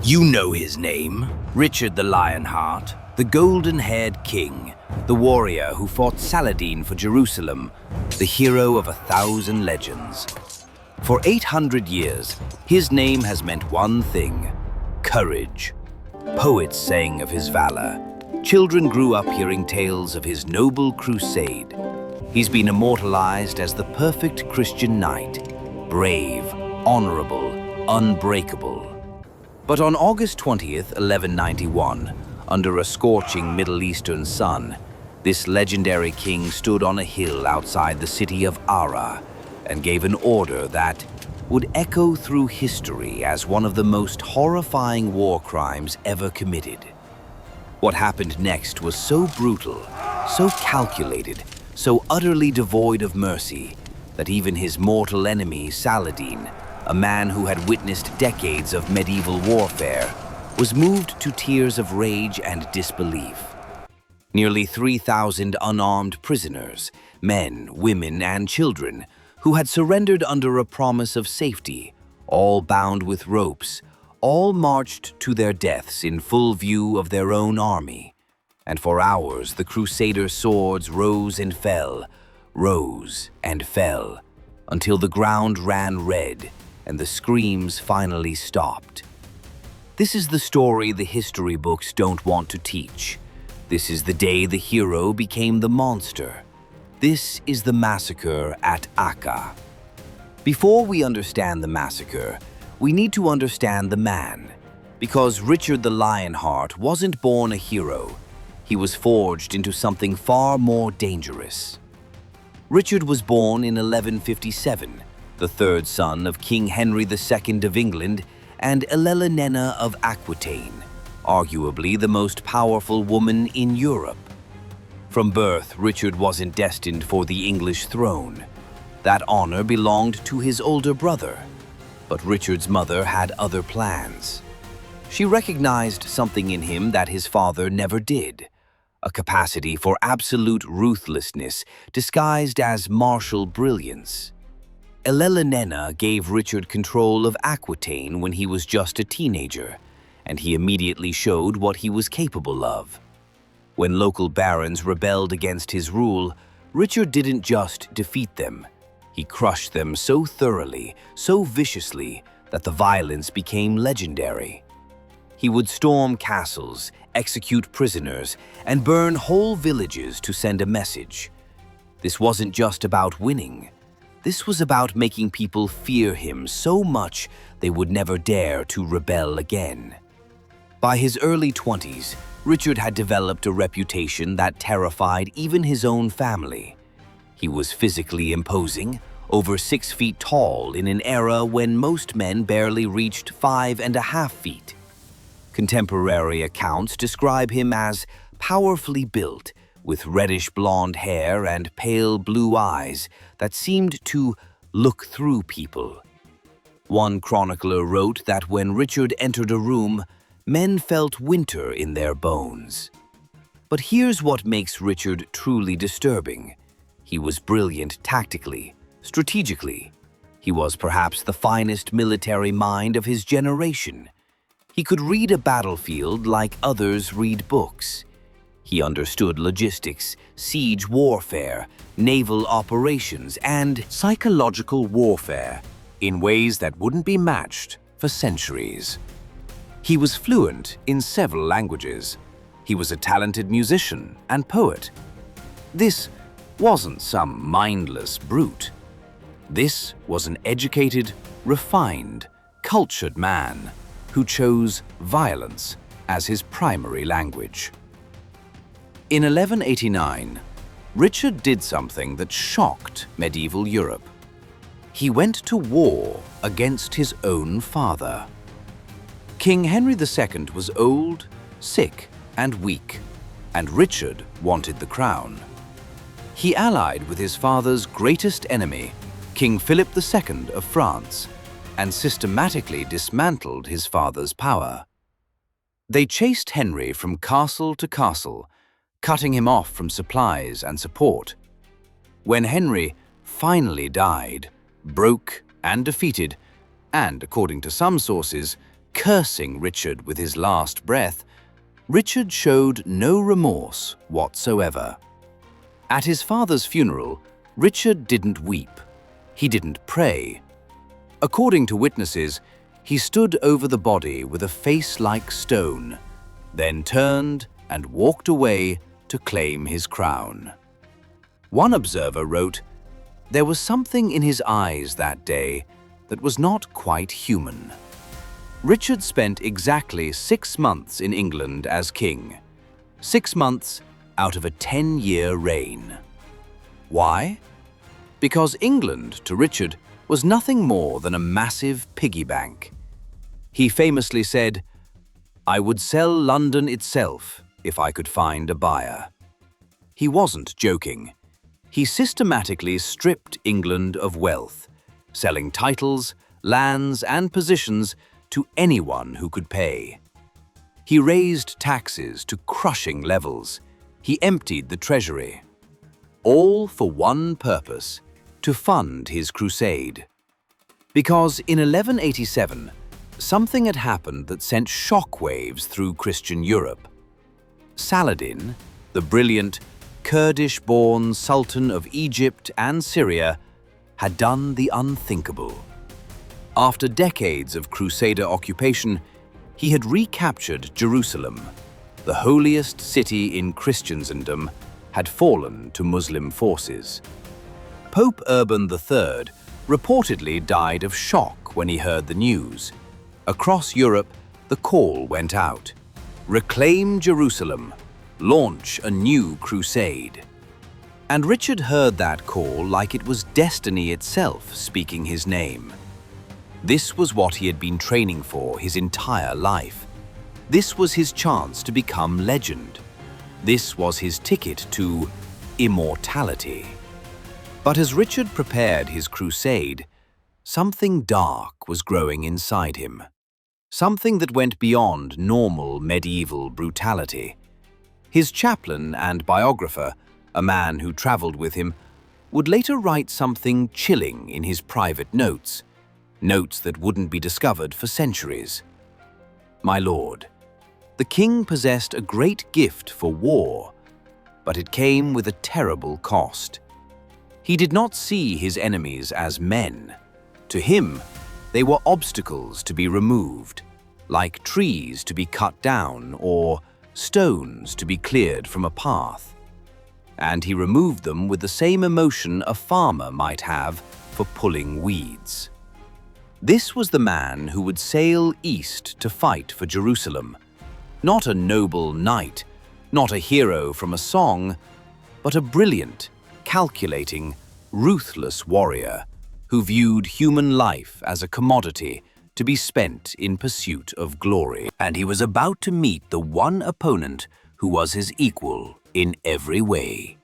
You know his name, Richard the Lionheart, the golden-haired king, the warrior who fought Saladin for Jerusalem, the hero of 1,000 legends. For 800 years, his name has meant one thing: courage. Poets sang of his valor. Children grew up hearing tales of his noble crusade. He's been immortalized as the perfect Christian knight, brave, honorable, unbreakable. But on August 20th, 1191, under a scorching Middle Eastern sun, this legendary king stood on a hill outside the city of Acre and gave an order that would echo through history as one of the most horrifying war crimes ever committed. What happened next was so brutal, so calculated, so utterly devoid of mercy, that even his mortal enemy, Saladin, a man who had witnessed decades of medieval warfare, was moved to tears of rage and disbelief. Nearly 3,000 unarmed prisoners, men, women, and children, who had surrendered under a promise of safety, all bound with ropes, all marched to their deaths in full view of their own army. And for hours the Crusader swords rose and fell, until the ground ran red and the screams finally stopped. This is the story the history books don't want to teach. This is the day the hero became the monster. This is the massacre at Acre. Before we understand the massacre, we need to understand the man, because Richard the Lionheart wasn't born a hero. He was forged into something far more dangerous. Richard was born in 1157, the third son of King Henry II of England and Helena of Aquitaine, arguably the most powerful woman in Europe. From birth, Richard wasn't destined for the English throne. That honor belonged to his older brother. But Richard's mother had other plans. She recognized something in him that his father never did: a capacity for absolute ruthlessness disguised as martial brilliance. Helena gave Richard control of Aquitaine when he was just a teenager, and he immediately showed what he was capable of. When local barons rebelled against his rule, Richard didn't just defeat them. He crushed them so thoroughly, so viciously, that the violence became legendary. He would storm castles, execute prisoners, and burn whole villages to send a message. This wasn't just about winning. This was about making people fear him so much they would never dare to rebel again. By his early 20s, Richard had developed a reputation that terrified even his own family. He was physically imposing, over 6 feet tall in an era when most men barely reached 5.5 feet. Contemporary accounts describe him as powerfully built, with reddish-blonde hair and pale blue eyes that seemed to look through people. One chronicler wrote that when Richard entered a room, men felt winter in their bones. But here's what makes Richard truly disturbing. He was brilliant tactically, strategically. He was perhaps the finest military mind of his generation. He could read a battlefield like others read books. He understood logistics, siege warfare, naval operations, and psychological warfare in ways that wouldn't be matched for centuries. He was fluent in several languages. He was a talented musician and poet. This wasn't some mindless brute. This was an educated, refined, cultured man who chose violence as his primary language. In 1189, Richard did something that shocked medieval Europe. He went to war against his own father. King Henry II was old, sick, and weak, and Richard wanted the crown. He allied with his father's greatest enemy, King Philip II of France, and systematically dismantled his father's power. They chased Henry from castle to castle, cutting him off from supplies and support. When Henry finally died, broke and defeated, and, according to some sources, cursing Richard with his last breath, Richard showed no remorse whatsoever. At his father's funeral, Richard didn't weep. He didn't pray. According to witnesses, he stood over the body with a face like stone, then turned and walked away to claim his crown. One observer wrote, "There was something in his eyes that day that was not quite human." Richard spent exactly 6 months in England as king. 6 months out of a 10-year reign. Why? Because England, to Richard, was nothing more than a massive piggy bank. He famously said, "I would sell London itself if I could find a buyer." He wasn't joking. He systematically stripped England of wealth, selling titles, lands, and positions to anyone who could pay. He raised taxes to crushing levels. He emptied the treasury. All for one purpose: to fund his crusade. Because in 1187, something had happened that sent shockwaves through Christian Europe. Saladin, the brilliant Kurdish-born Sultan of Egypt and Syria, had done the unthinkable. After decades of Crusader occupation, he had recaptured Jerusalem. The holiest city in Christendom had fallen to Muslim forces. Pope Urban III reportedly died of shock when he heard the news. Across Europe, the call went out: reclaim Jerusalem, launch a new crusade. And Richard heard that call like it was destiny itself speaking his name. This was what he had been training for his entire life. This was his chance to become legend. This was his ticket to immortality. But as Richard prepared his crusade, something dark was growing inside him. Something that went beyond normal medieval brutality. His chaplain and biographer, a man who traveled with him, would later write something chilling in his private notes, notes that wouldn't be discovered for centuries. "My lord, the king possessed a great gift for war, but it came with a terrible cost. He did not see his enemies as men. To him, they were obstacles to be removed, like trees to be cut down or stones to be cleared from a path. And he removed them with the same emotion a farmer might have for pulling weeds." This was the man who would sail east to fight for Jerusalem. Not a noble knight, not a hero from a song, but a brilliant, calculating, ruthless warrior who viewed human life as a commodity to be spent in pursuit of glory. And he was about to meet the one opponent who was his equal in every way.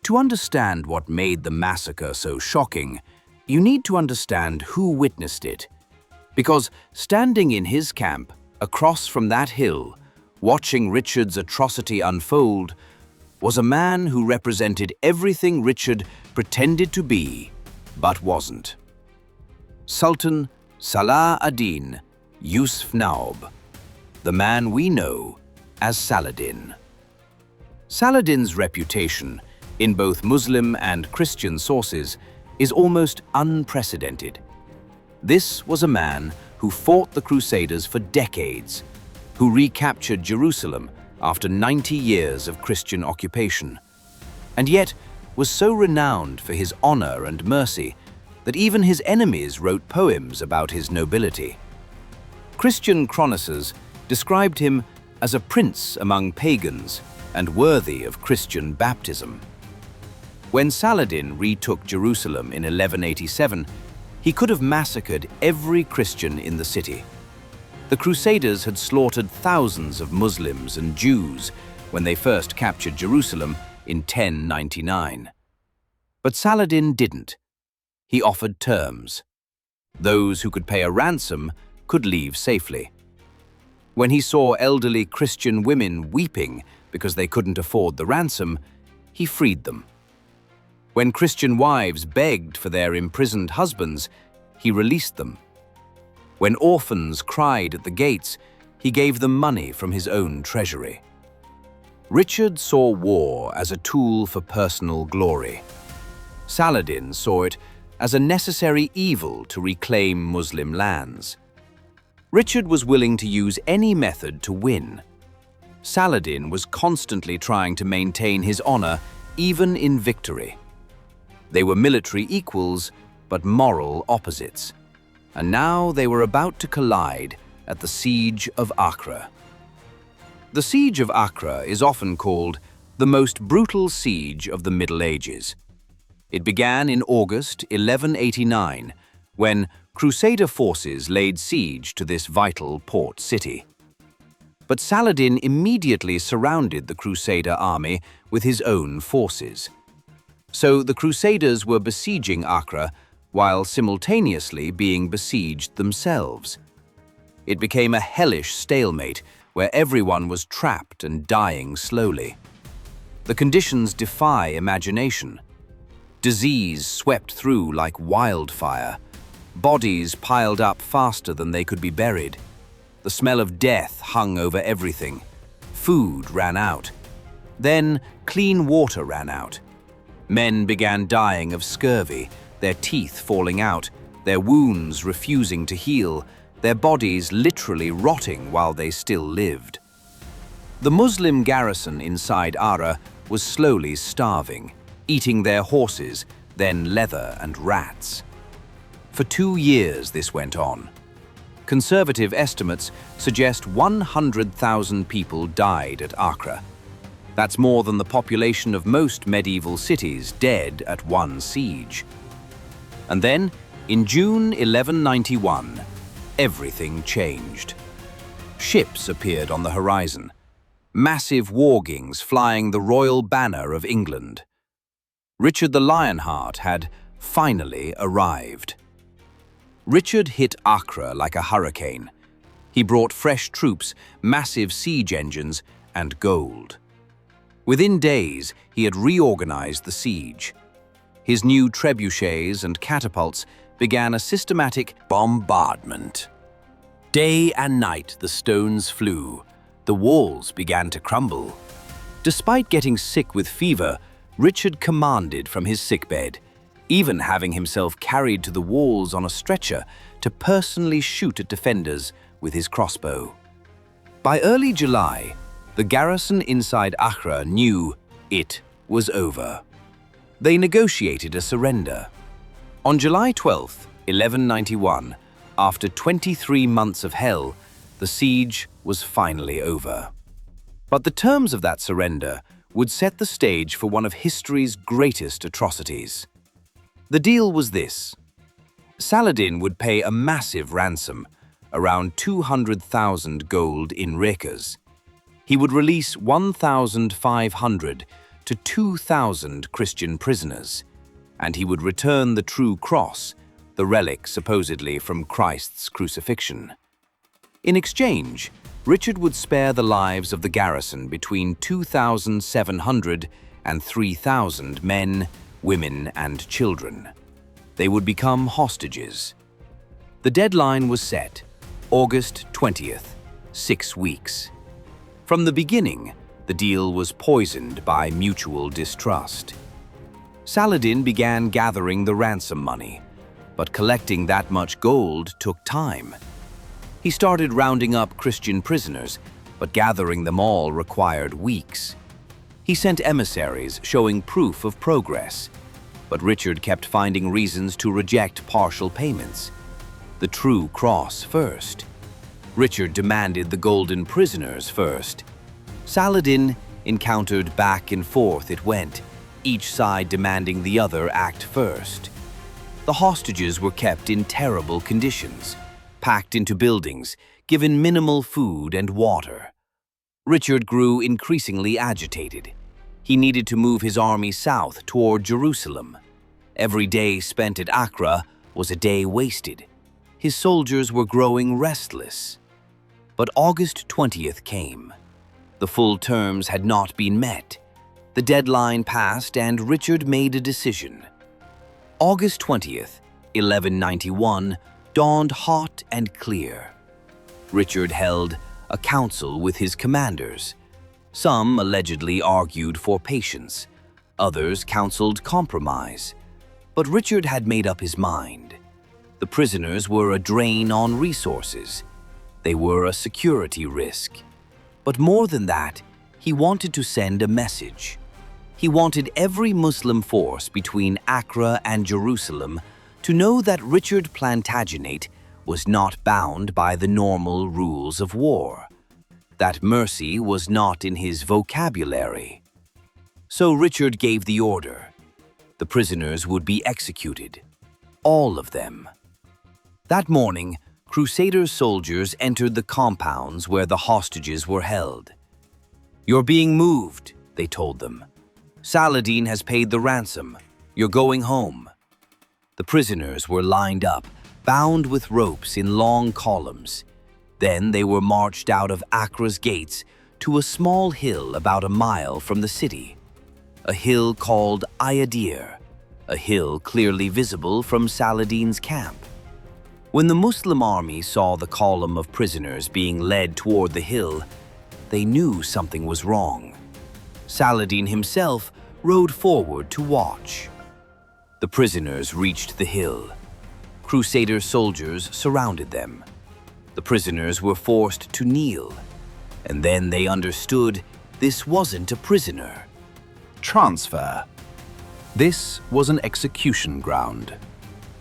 To understand what made the massacre so shocking, you need to understand who witnessed it. Because standing in his camp, across from that hill, watching Richard's atrocity unfold, was a man who represented everything Richard pretended to be, but wasn't. Sultan Saladin Yusuf Naub, the man we know as Saladin. Saladin's reputation, in both Muslim and Christian sources, is almost unprecedented. This was a man who fought the Crusaders for decades, who recaptured Jerusalem after 90 years of Christian occupation, and yet was so renowned for his honor and mercy that even his enemies wrote poems about his nobility. Christian chroniclers described him as a prince among pagans and worthy of Christian baptism. When Saladin retook Jerusalem in 1187, he could have massacred every Christian in the city. The Crusaders had slaughtered thousands of Muslims and Jews when they first captured Jerusalem in 1099. But Saladin didn't. He offered terms. Those who could pay a ransom could leave safely. When he saw elderly Christian women weeping because they couldn't afford the ransom, he freed them. When Christian wives begged for their imprisoned husbands, he released them. When orphans cried at the gates, he gave them money from his own treasury. Richard saw war as a tool for personal glory. Saladin saw it as a necessary evil to reclaim Muslim lands. Richard was willing to use any method to win. Saladin was constantly trying to maintain his honor, even in victory. They were military equals, but moral opposites. And now they were about to collide at the Siege of Acre. The Siege of Acre is often called the most brutal siege of the Middle Ages. It began in August 1189, when Crusader forces laid siege to this vital port city. But Saladin immediately surrounded the Crusader army with his own forces. So the Crusaders were besieging Acre while simultaneously being besieged themselves. It became a hellish stalemate where everyone was trapped and dying slowly. The conditions defy imagination. Disease swept through like wildfire. Bodies piled up faster than they could be buried. The smell of death hung over everything. Food ran out. Then clean water ran out. Men began dying of scurvy, their teeth falling out, their wounds refusing to heal, their bodies literally rotting while they still lived. The Muslim garrison inside Acre was slowly starving, eating their horses, then leather and rats. For 2 years this went on. Conservative estimates suggest 100,000 people died at Acre. That's more than the population of most medieval cities dead at one siege. And then, in June 1191, everything changed. Ships appeared on the horizon, massive wargings flying the royal banner of England. Richard the Lionheart had finally arrived. Richard hit Acre like a hurricane. He brought fresh troops, massive siege engines, and gold. Within days, he had reorganized the siege. His new trebuchets and catapults began a systematic bombardment. Day and night the stones flew. The walls began to crumble. Despite getting sick with fever, Richard commanded from his sickbed, even having himself carried to the walls on a stretcher to personally shoot at defenders with his crossbow. By early July, the garrison inside Acre knew it was over. They negotiated a surrender. On July 12, 1191, after 23 months of hell, the siege was finally over. But the terms of that surrender would set the stage for one of history's greatest atrocities. The deal was this. Saladin would pay a massive ransom, around 200,000 gold in rekas. He would release 1,500 to 2,000 Christian prisoners, and he would return the true cross, the relic supposedly from Christ's crucifixion. In exchange, Richard would spare the lives of the garrison between 2,700 and 3,000 men, women, and children. They would become hostages. The deadline was set, August 20th, 6 weeks. From the beginning, the deal was poisoned by mutual distrust. Saladin began gathering the ransom money, but collecting that much gold took time. He started rounding up Christian prisoners, but gathering them all required weeks. He sent emissaries showing proof of progress, but Richard kept finding reasons to reject partial payments. The true cross first. Richard demanded the golden prisoners first. Saladin encountered back and forth it went, each side demanding the other act first. The hostages were kept in terrible conditions, packed into buildings, given minimal food and water. Richard grew increasingly agitated. He needed to move his army south toward Jerusalem. Every day spent at Acre was a day wasted. His soldiers were growing restless. But August 20th came. The full terms had not been met. The deadline passed and Richard made a decision. August 20th, 1191, dawned hot and clear. Richard held a council with his commanders. Some allegedly argued for patience, others counseled compromise. But Richard had made up his mind. The prisoners were a drain on resources. They were a security risk. But more than that, he wanted to send a message. He wanted every Muslim force between Acre and Jerusalem to know that Richard Plantagenet was not bound by the normal rules of war, that mercy was not in his vocabulary. So Richard gave the order. The prisoners would be executed, all of them. That morning, Crusader soldiers entered the compounds where the hostages were held. "You're being moved," they told them. "Saladin has paid the ransom. You're going home." The prisoners were lined up, bound with ropes in long columns. Then they were marched out of Acre's gates to a small hill about a mile from the city, a hill called Ayadir, a hill clearly visible from Saladin's camp. When the Muslim army saw the column of prisoners being led toward the hill, they knew something was wrong. Saladin himself rode forward to watch. The prisoners reached the hill. Crusader soldiers surrounded them. The prisoners were forced to kneel, and then they understood this wasn't a prisoner. Transfer. This was an execution ground.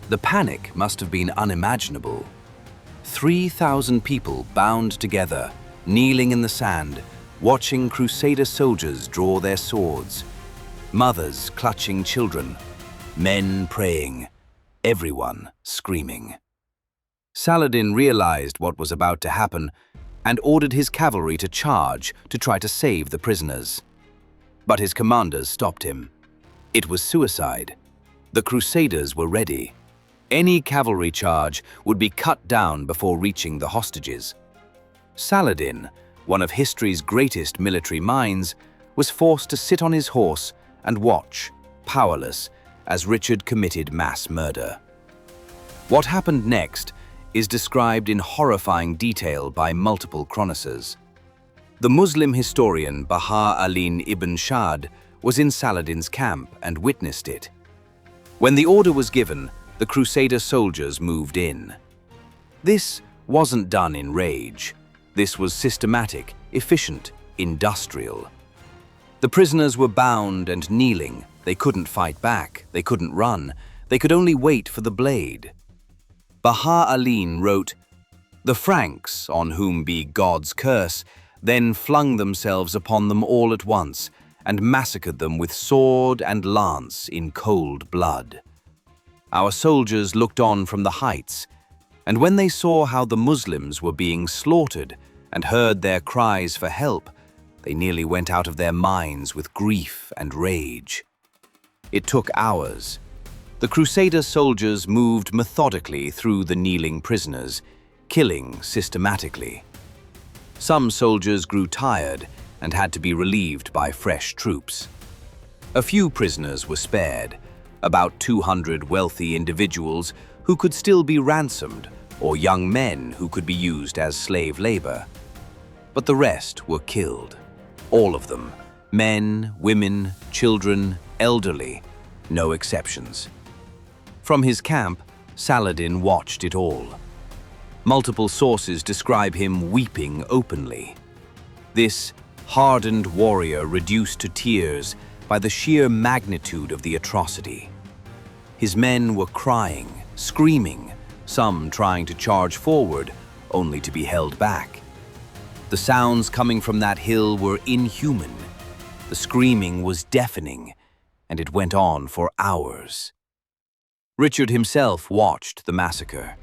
The panic must have been unimaginable. 3,000 people bound together, kneeling in the sand, watching Crusader soldiers draw their swords. Mothers clutching children, men praying, everyone screaming. Saladin realized what was about to happen and ordered his cavalry to charge to try to save the prisoners. But his commanders stopped him. It was suicide. The Crusaders were ready. Any cavalry charge would be cut down before reaching the hostages. Saladin, one of history's greatest military minds, was forced to sit on his horse and watch, powerless, as Richard committed mass murder. What happened next is described in horrifying detail by multiple chroniclers. The Muslim historian Baha Alin ibn Shad was in Saladin's camp and witnessed it. When the order was given, the Crusader soldiers moved in. This wasn't done in rage. This was systematic, efficient, industrial. The prisoners were bound and kneeling. They couldn't fight back. They couldn't run. They could only wait for the blade. Baha Alin wrote, "The Franks, on whom be God's curse, then flung themselves upon them all at once and massacred them with sword and lance in cold blood. Our soldiers looked on from the heights, and when they saw how the Muslims were being slaughtered and heard their cries for help, they nearly went out of their minds with grief and rage." It took hours. The Crusader soldiers moved methodically through the kneeling prisoners, killing systematically. Some soldiers grew tired and had to be relieved by fresh troops. A few prisoners were spared, about 200 wealthy individuals who could still be ransomed, or young men who could be used as slave labor. But the rest were killed. All of them, men, women, children, elderly, no exceptions. From his camp, Saladin watched it all. Multiple sources describe him weeping openly. This hardened warrior reduced to tears by the sheer magnitude of the atrocity. His men were crying, screaming, some trying to charge forward, only to be held back. The sounds coming from that hill were inhuman. The screaming was deafening, and it went on for hours. Richard himself watched the massacre.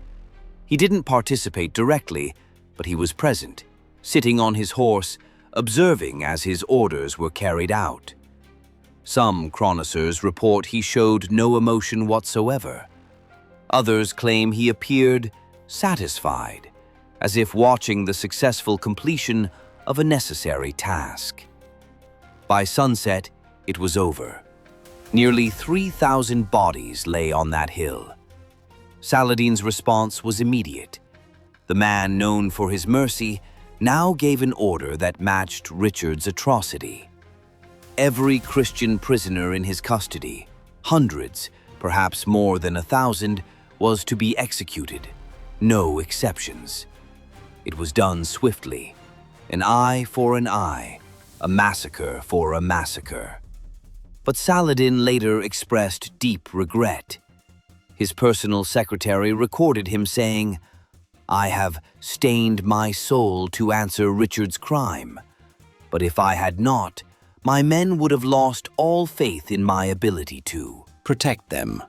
He didn't participate directly, but he was present, sitting on his horse, observing as his orders were carried out. Some chroniclers report he showed no emotion whatsoever. Others claim he appeared satisfied, as if watching the successful completion of a necessary task. By sunset, it was over. Nearly 3,000 bodies lay on that hill. Saladin's response was immediate. The man known for his mercy now gave an order that matched Richard's atrocity. Every Christian prisoner in his custody, hundreds, perhaps more than 1,000, was to be executed. No exceptions. It was done swiftly. An eye for an eye, a massacre for a massacre. But Saladin later expressed deep regret. His personal secretary recorded him saying, "I have stained my soul to answer Richard's crime. But if I had not, my men would have lost all faith in my ability to protect them."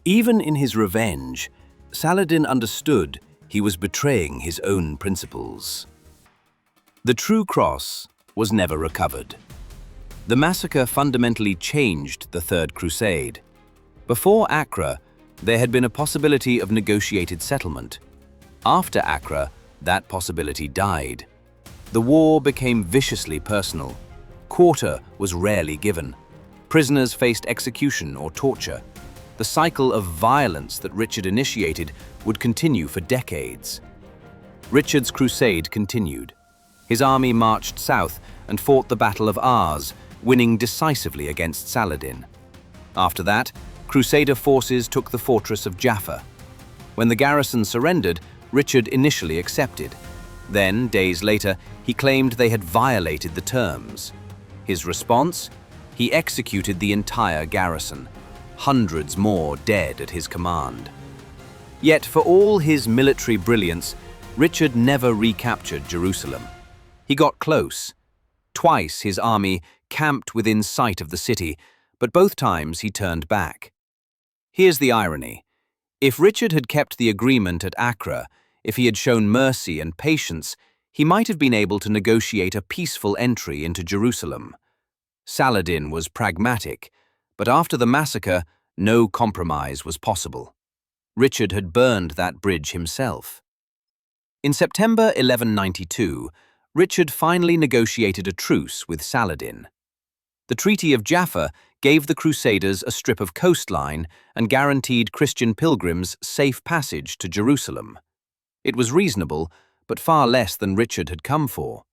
Even in his revenge, Saladin understood he was betraying his own principles. The true cross was never recovered. The massacre fundamentally changed the Third Crusade. Before Acre, there had been a possibility of negotiated settlement. After Acre, that possibility died. The war became viciously personal. Quarter was rarely given. Prisoners faced execution or torture. The cycle of violence that Richard initiated would continue for decades. Richard's crusade continued. His army marched south and fought the Battle of Ars, winning decisively against Saladin. After that, Crusader forces took the fortress of Jaffa. When the garrison surrendered, Richard initially accepted. Then, days later, he claimed they had violated the terms. His response? He executed the entire garrison. Hundreds more dead at his command. Yet, for all his military brilliance, Richard never recaptured Jerusalem. He got close. Twice his army camped within sight of the city, but both times he turned back. Here's the irony. If Richard had kept the agreement at Acre, if he had shown mercy and patience, he might have been able to negotiate a peaceful entry into Jerusalem. Saladin was pragmatic, but after the massacre, no compromise was possible. Richard had burned that bridge himself. In September 1192, Richard finally negotiated a truce with Saladin. The Treaty of Jaffa gave the Crusaders a strip of coastline and guaranteed Christian pilgrims safe passage to Jerusalem. It was reasonable, but far less than Richard had come for.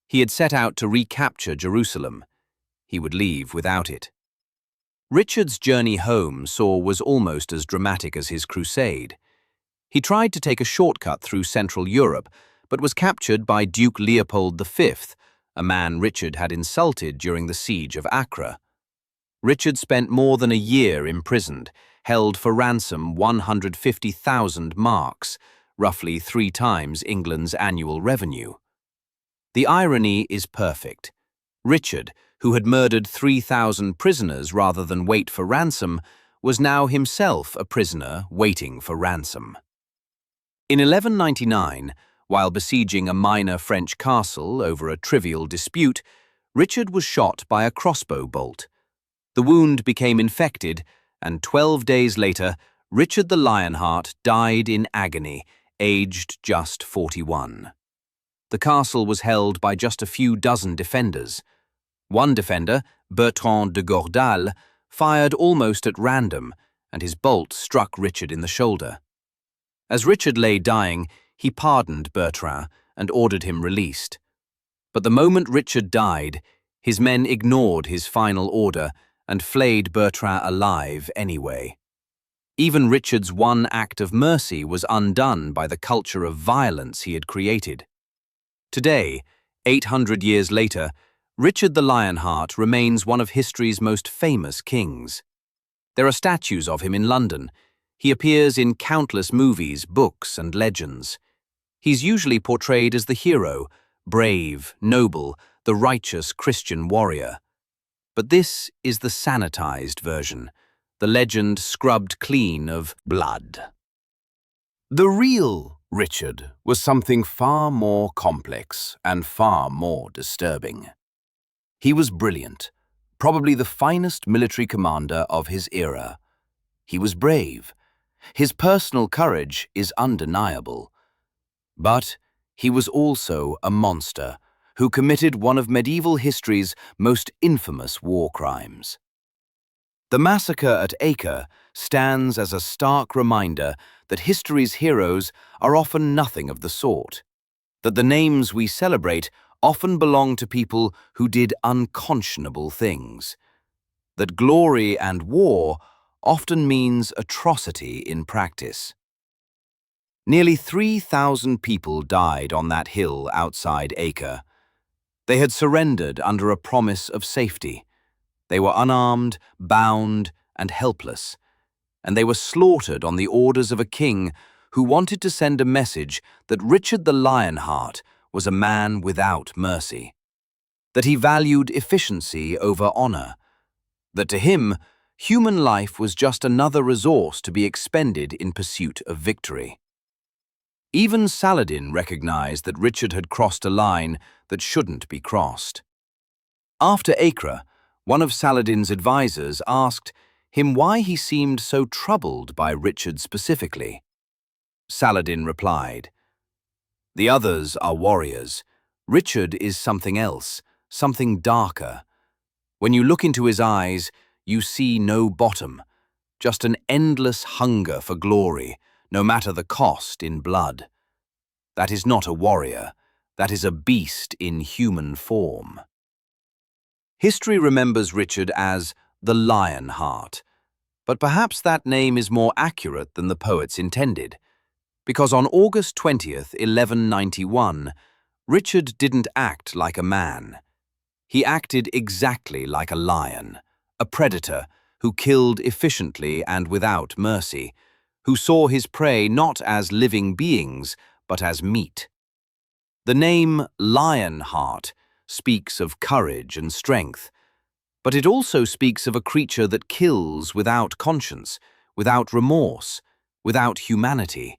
He had set out to recapture Jerusalem. He would leave without it. Richard's journey home was almost as dramatic as his crusade. He tried to take a shortcut through Central Europe, but was captured by Duke Leopold V, a man Richard had insulted during the siege of Acre. Richard spent more than a year imprisoned, held for ransom 150,000 marks, roughly 3 times England's annual revenue. The irony is perfect. Richard, who had murdered 3,000 prisoners rather than wait for ransom, was now himself a prisoner waiting for ransom. In 1199, while besieging a minor French castle over a trivial dispute, Richard was shot by a crossbow bolt. The wound became infected, and 12 days later, Richard the Lionheart died in agony, aged just 41. The castle was held by just a few dozen defenders. One defender, Bertrand de Gordal, fired almost at random, and his bolt struck Richard in the shoulder. As Richard lay dying, he pardoned Bertrand and ordered him released. But the moment Richard died, his men ignored his final order and flayed Bertrand alive anyway. Even Richard's one act of mercy was undone by the culture of violence he had created. Today, 800 years later, Richard the Lionheart remains one of history's most famous kings. There are statues of him in London. He appears in countless movies, books, and legends. He's usually portrayed as the hero, brave, noble, the righteous Christian warrior. But this is the sanitized version, the legend scrubbed clean of blood. The real Richard was something far more complex and far more disturbing. He was brilliant, probably the finest military commander of his era. He was brave. His personal courage is undeniable. But he was also a monster who committed one of medieval history's most infamous war crimes. The massacre at Acre stands as a stark reminder that history's heroes are often nothing of the sort, that the names we celebrate often belong to people who did unconscionable things, that glory and war often means atrocity in practice. Nearly 3,000 people died on that hill outside Acre. They had surrendered under a promise of safety. They were unarmed, bound, and helpless, and they were slaughtered on the orders of a king who wanted to send a message that Richard the Lionheart was a man without mercy, that he valued efficiency over honor, that to him, human life was just another resource to be expended in pursuit of victory. Even Saladin recognized that Richard had crossed a line that shouldn't be crossed. After Acre, one of Saladin's advisors asked him why he seemed so troubled by Richard specifically. Saladin replied, "The others are warriors. Richard is something else, something darker. When you look into his eyes, you see no bottom, just an endless hunger for glory, no matter the cost in blood. That is not a warrior, that is a beast in human form." History remembers Richard as the Lionheart, but perhaps that name is more accurate than the poets intended, because on August 20th, 1191, Richard didn't act like a man. He acted exactly like a lion, a predator who killed efficiently and without mercy, who saw his prey not as living beings, but as meat. The name Lionheart speaks of courage and strength, but it also speaks of a creature that kills without conscience, without remorse, without humanity.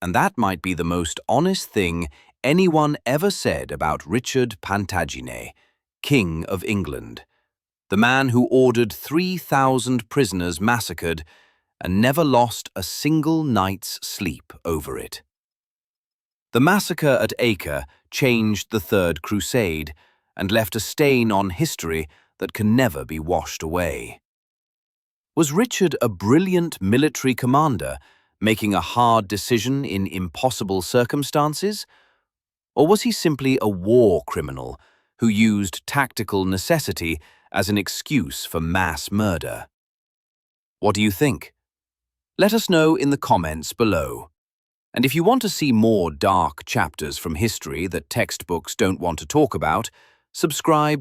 And that might be the most honest thing anyone ever said about Richard Plantagenet, King of England, the man who ordered 3,000 prisoners massacred and never lost a single night's sleep over it. The massacre at Acre changed the Third Crusade and left a stain on history that can never be washed away. Was Richard a brilliant military commander, making a hard decision in impossible circumstances? Or was he simply a war criminal who used tactical necessity as an excuse for mass murder? What do you think? Let us know in the comments below. And if you want to see more dark chapters from history that textbooks don't want to talk about, subscribe